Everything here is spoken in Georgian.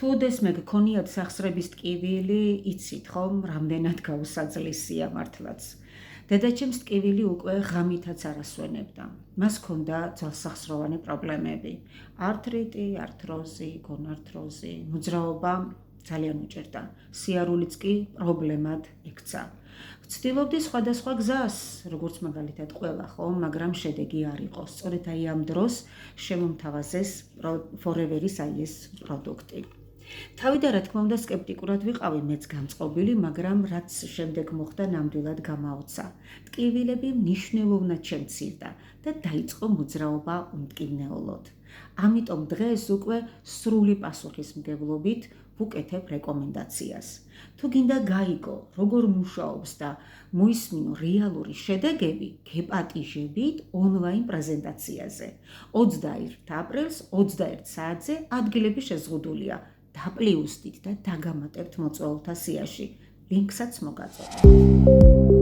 თუდესმე გქონიათ სახსრების ტკივილი, იცით ხომ, რამდენად გაუსაძლისია მართლაც. დედაჩემს ტკივილი უკვე ღამითაც არ ასვენებდა. მას ჰქონდა ძალსახსროვანი პრობლემები. ართრიტი, ართროზი, გონართროზი, მოძრაობა ძალიან უჭერდა. სიარულიც კი პრობლემად ექცა. ვცდილობდი სხვადასხვა გზას, როგორც მაგალითად ყველა ხომ, მაგრამ შედეგი არ იყო. სწორედ აი ამ დროს შემომთავაზეს Forever-ის აი ეს პროდუქტი. თავიდან რა თქმა უნდა სკეპტიკურად ვიყავი მეც გამწყობილი, მაგრამ რაც შემდეგ მოხდა ნამდვილად გამაოცა. ტკივილები მნიშვნელოვნად შემცირდა და დაიწყო მოძრაობა უმტკივნეულოდ. ამიტომ დღეს უკვე სრული პასუხისმგებლობით ვუკეთებ რეკომენდაციას. თუ გინდა გაიგო, როგორ მუშაობს და მოისმინო რეალური შედეგები, გეპატიჟებით ონლაინ პრეზენტაციაზე. 21 აპრილს 21 საათზე ადგილები შეზღუდულია. დაპლიუსდით და დაგამატებთ მოწვეულთა სიაში. ლინკსაც მოგაწოდეთ.